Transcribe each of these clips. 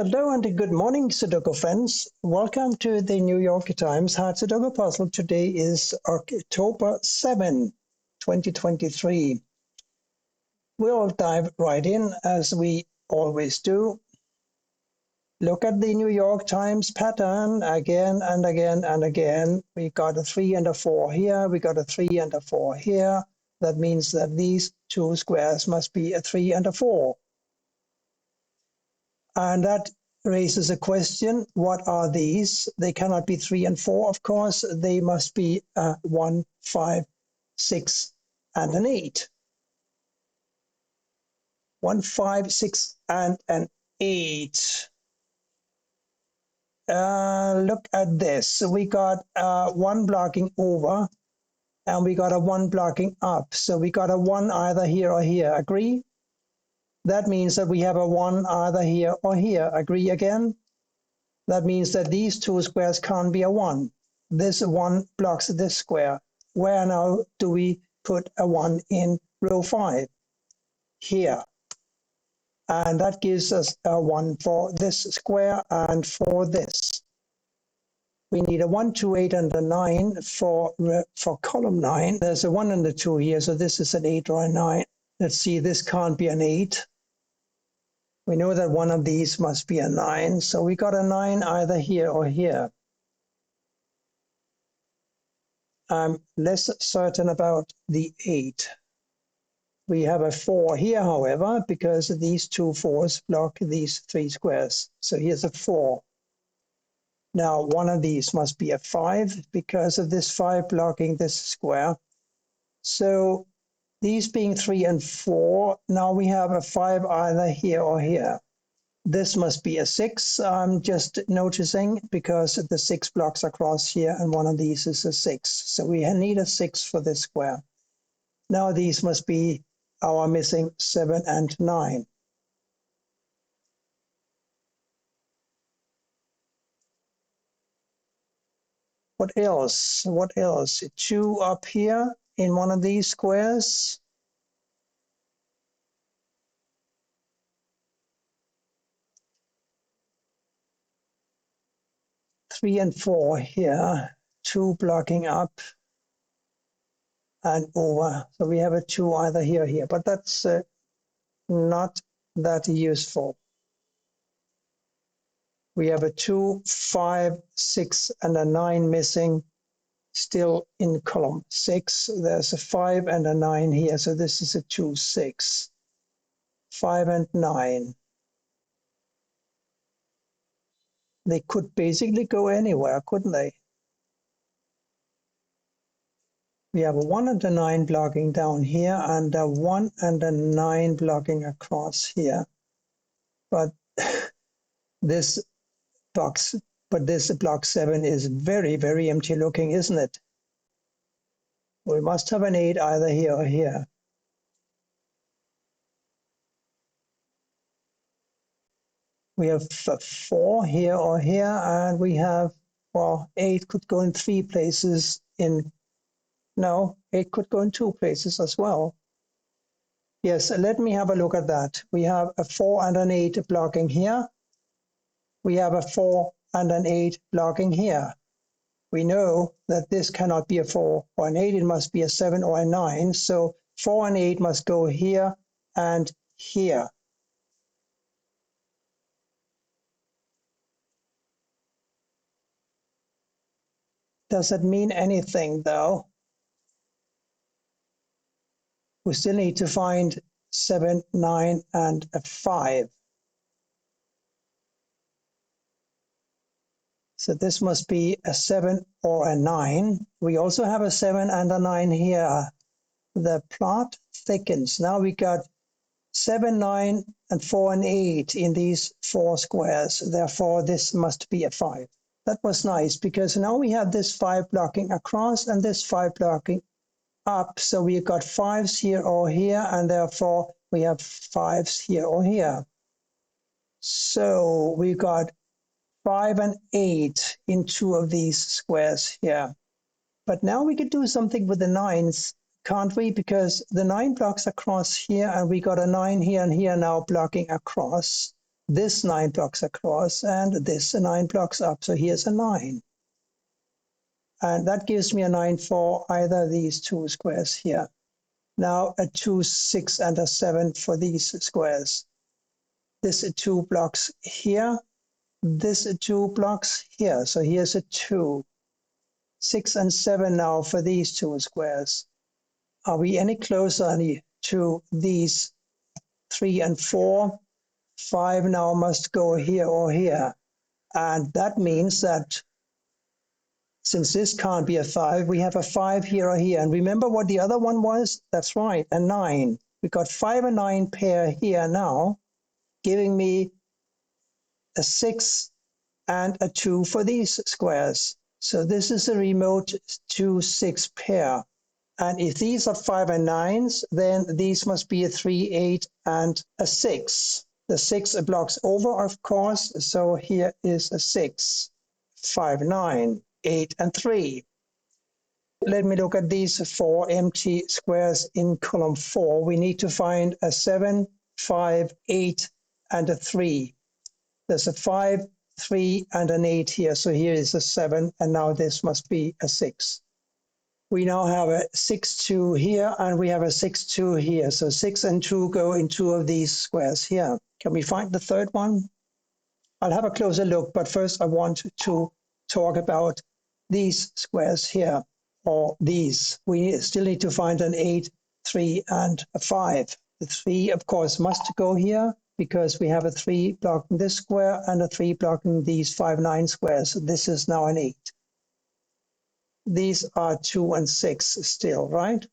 Hello and good morning, Sudoku friends. Welcome to the New York Times Hard Sudoku Puzzle. Today is October 7, 2023. We'll dive right in as we always do. Look at the New York Times pattern again and again and again. We got a 3 and a 4 here. We got a 3 and a 4 here. That means that these two squares must be a 3 and a 4. And that raises a question, what are these? They cannot be 3 and 4, of course. They must be 1, 5, 6, and an 8. 1, 5, 6, and an 8. Look at this. We got 1 blocking over, and we got a 1 blocking up. So we got a 1 either here or here. Agree? That means that we have a 1 either here or here. Agree again? That means that these two squares can't be a 1. This 1 blocks this square. Where now do we put a 1 in row 5? Here. And that gives us a 1 for this square and for this. We need a 1, 2, 8, and a 9 for column 9. There's a 1 and a 2 here, so this is an 8 or a 9. Let's see, this can't be an 8. We know that one of these must be a 9, so we got a 9 either here or here. I'm less certain about the 8. We have a 4 here, however, because these two 4s block these 3 squares. So here's a 4. Now, one of these must be a 5 because of this 5 blocking this square. So these being 3 and 4, now we have a 5 either here or here. This must be a 6, I'm just noticing, because the 6 blocks across here, and one of these is a 6. So we need a 6 for this square. Now these must be our missing 7 and 9. What else? What else? 2 up here in one of these squares. Three and 4 here, 2 blocking up and over. So we have a 2 either here or here, but that's not that useful. We have a 2, 5, 6, and a 9 missing, still in column 6. There's a 5 and a 9 here, so this is a 2, 6. 5 and 9. They could basically go anywhere, couldn't they? We have a 1 and a 9 blocking down here, and a 1 and a 9 blocking across here. But this box, this block 7 is very, very empty looking, isn't it? We must have an 8 either here or here. We have a 4 here or here, and we have, well, 8 could go in 3 places in, no, 8 could go in 2 places as well. Yes, let me have a look at that. We have a 4 and an 8 blocking here. We have a 4 and an 8 blocking here. We know that this cannot be a 4 or an 8, it must be a 7 or a 9. So 4 and 8 must go here and here. Does that mean anything, though? We still need to find 7, 9, and a 5. So this must be a 7 or a 9. We also have a 7 and a 9 here. The plot thickens. Now we got 7, 9, and 4 and 8 in these 4 squares. Therefore, this must be a 5. That was nice, because now we have this 5 blocking across and this 5 blocking up. So we got 5s here or here, and therefore we have 5s here or here. So we got 5 and 8 in 2 of these squares here. But now we can do something with the 9s, can't we? Because the 9 blocks across here, and we got a 9 here and here now blocking across. this 9 blocks across and this 9 blocks up. So here's a 9. And that gives me a 9 for either of these two squares here. Now a 2, 6, and a 7 for these squares. This 2 blocks here. This 2 blocks here. So here's a 2. 6 and 7 now for these two squares. Are we any closer to these 3 and 4? 5 now must go here or here. And that means that since this can't be a 5, we have a 5 here or here. And remember what the other one was? That's right, a 9. We got 5 and 9 pair here now, giving me a 6 and a 2 for these squares. So this is a remote 2, 6 pair. And if these are 5 and 9s, then these must be a 3, 8, and a 6. The 6 blocks over, of course, so here is a 6, 5, 9, 8, and 3. Let me look at these 4 empty squares in column 4. We need to find a 7, 5, 8, and a 3. There's a 5, 3, and an 8 here, so here is a 7, and now this must be a 6. We now have a 6, 2 here, and we have a 6, 2 here. So 6 and 2 go in 2 of these squares here. Can we find the third one? I'll have a closer look, but first I want to talk about these squares here, or these. We still need to find an 8, 3, and a 5. The 3, of course, must go here, because we have a 3 blocking this square and a 3 blocking these 5, 9 squares. So this is now an 8. These are 2 and 6 still, right?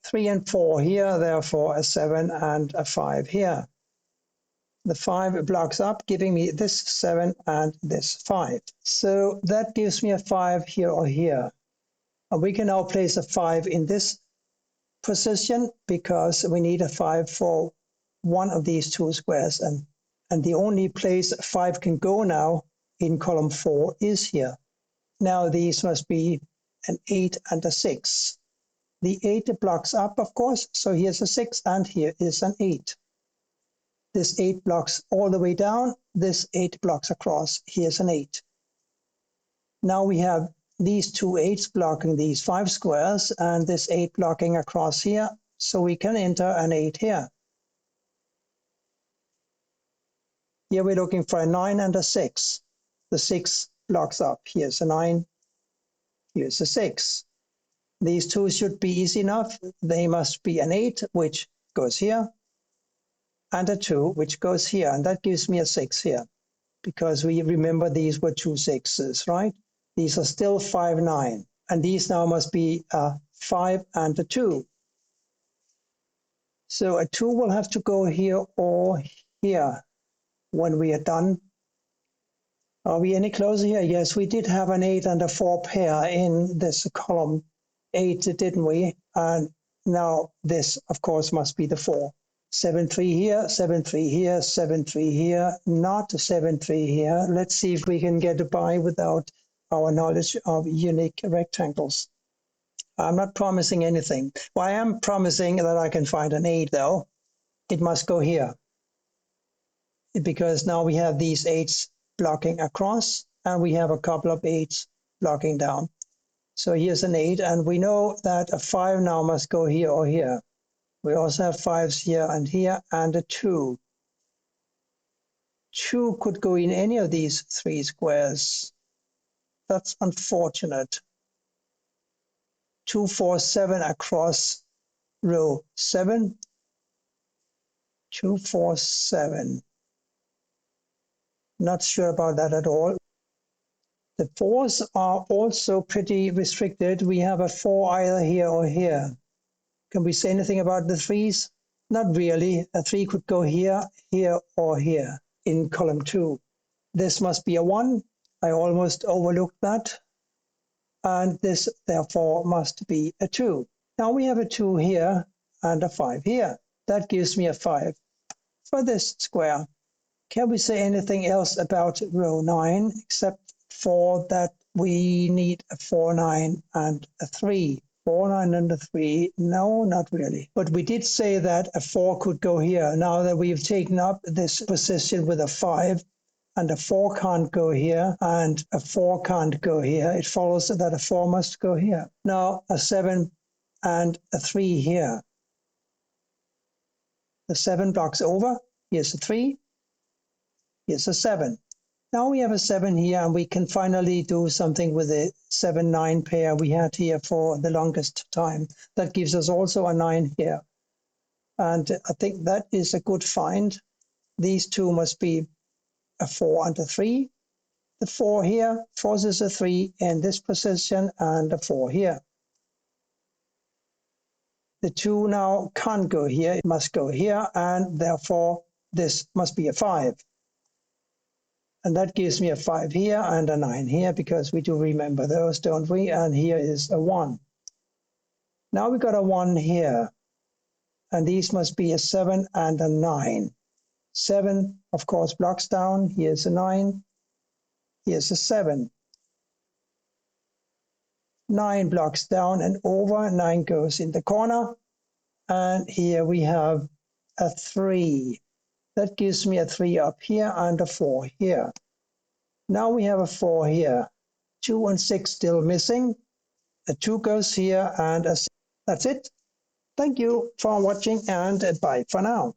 3 and 4 here, therefore a 7 and a 5 here. The 5 blocks up, giving me this 7 and this 5. So that gives me a 5 here or here. And we can now place a 5 in this position because we need a 5 for one of these two squares. And the only place 5 can go now in column 4 is here. Now these must be an 8 and a 6. The 8 blocks up, of course, so here's a 6 and here is an 8. This 8 blocks all the way down, this 8 blocks across, here's an 8. Now we have these two 8s blocking these 5 squares and this 8 blocking across here, so we can enter an 8 here. Here we're looking for a 9 and a 6. The 6 blocks up, here's a 9. Here's a 6. These two should be easy enough. They must be an 8, which goes here, and a 2, which goes here. And that gives me a 6 here, because we remember these were 2 6s, right? These are still 5, 9. And these now must be a 5 and a 2. So a 2 will have to go here or here when we are done. Are we any closer here? Yes, we did have an 8 and a 4 pair in this column 8, didn't we? And now this, of course, must be the 4. 7, 3 here, 7, 3 here, 7, 3 here, not 7, 3 here. Let's see if we can get by without our knowledge of unique rectangles. I'm not promising anything. Well, I am promising that I can find an 8, though. It must go here, because now we have these 8s blocking across, and we have a couple of 8s blocking down. So here's an 8, and we know that a 5 now must go here or here. We also have 5s here, and a 2. 2 could go in any of these 3 squares. That's unfortunate. 2, 4, 7 across row 7. 2, 4, 7. Not sure about that at all. The 4s are also pretty restricted. We have a 4 either here or here. Can we say anything about the 3s? Not really. A 3 could go here, here, or here in column 2. This must be a 1. I almost overlooked that. And this, therefore, must be a 2. Now we have a 2 here and a 5 here. That gives me a 5 for this square. Can we say anything else about row 9 except for that we need a 4, 9, and a 3? 4, 9, and a 3. No, not really. But we did say that a 4 could go here. Now that we've taken up this position with a 5, and a 4 can't go here, and a 4 can't go here, it follows that a 4 must go here. Now a 7 and a 3 here. The 7 blocks over. Here's a 3. Here's a 7. Now we have a 7 here, and we can finally do something with the 7-9 pair we had here for the longest time. That gives us also a 9 here. And I think that is a good find. These two must be a 4 and a 3. The 4 here forces a 3 in this position and a 4 here. The 2 now can't go here, it must go here, and therefore this must be a 5. And that gives me a 5 here and a 9 here, because we do remember those, don't we? And here is a 1. Now we got a 1 here. And these must be a 7 and a 9. 7, of course, blocks down. Here's a 9. Here's a 7. 9 blocks down and over. 9 goes in the corner. And here we have a 3. That gives me a 3 up here and a 4 here. Now we have a 4 here. 2 and 6 still missing. A 2 goes here and a 6. That's it. Thank you for watching, and bye for now.